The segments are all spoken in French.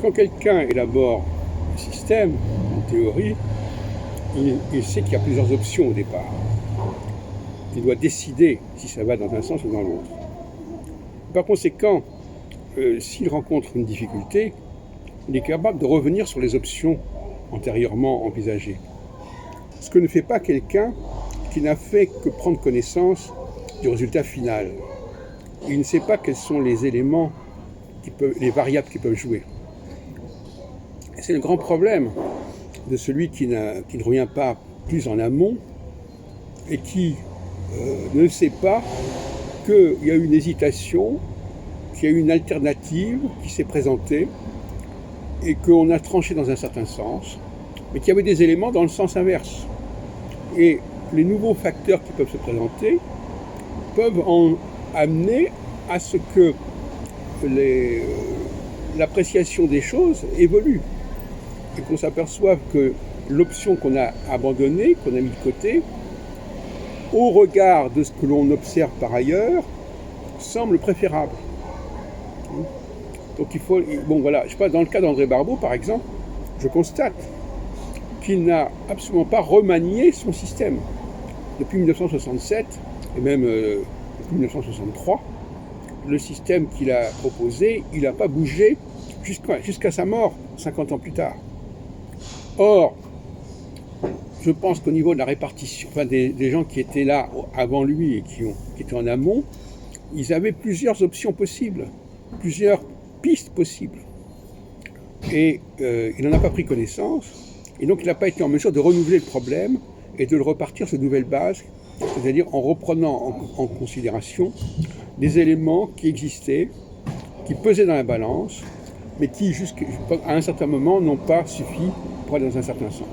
Quand quelqu'un élabore un système, une théorie, il sait qu'il y a plusieurs options au départ. Il doit décider si ça va dans un sens ou dans l'autre. Par conséquent, s'il rencontre une difficulté, il est capable de revenir sur les options antérieurement envisagées. Ce que ne fait pas quelqu'un qui n'a fait que prendre connaissance du résultat final. Il ne sait pas quels sont les éléments, les variables qui peuvent jouer. Et c'est le grand problème de celui qui ne revient pas plus en amont et qui ne sait pas qu'il y a eu une hésitation, qu'il y a eu une alternative qui s'est présentée et qu'on a tranché dans un certain sens, mais qu'il y avait des éléments dans le sens inverse. Et les nouveaux facteurs qui peuvent se présenter peuvent en amener à ce que l'appréciation des choses évolue et qu'on s'aperçoive que l'option qu'on a abandonnée, qu'on a mis de côté, au regard de ce que l'on observe par ailleurs, semble préférable. Donc il faut... Bon voilà, je sais pas, dans le cas d'André Barbeau, par exemple, je constate qu'il n'a absolument pas remanié son système. Depuis 1967, et même depuis 1963, le système qu'il a proposé, il n'a pas bougé jusqu'à sa mort, 50 ans plus tard. Or, je pense qu'au niveau de la répartition, enfin des gens qui étaient là avant lui et qui étaient en amont, ils avaient plusieurs options possibles, plusieurs pistes possibles. Et il n'en a pas pris connaissance, et donc il n'a pas été en mesure de renouveler le problème et de le repartir sur de nouvelles bases, c'est-à-dire en reprenant en considération des éléments qui existaient, qui pesaient dans la balance, mais qui, jusqu'à un certain moment, n'ont pas suffi pour aller dans un certain sens.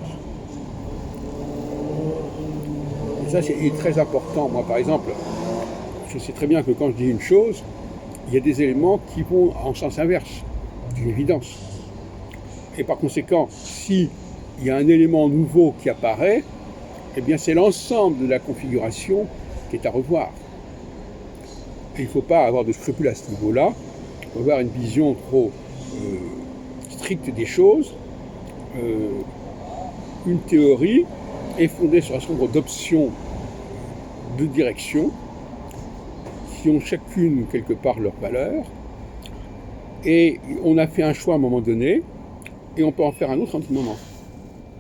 Et ça, c'est très important. Moi, par exemple, je sais très bien que quand je dis une chose, il y a des éléments qui vont en sens inverse. C'est une évidence. Et par conséquent, s'il y a un élément nouveau qui apparaît, eh bien c'est l'ensemble de la configuration qui est à revoir. Et il ne faut pas avoir de scrupules à ce niveau-là. Il faut avoir une vision trop stricte des choses. Une théorie est fondée sur un certain nombre d'options de direction qui ont chacune quelque part leur valeur. Et on a fait un choix à un moment donné, et on peut en faire un autre à un autre moment.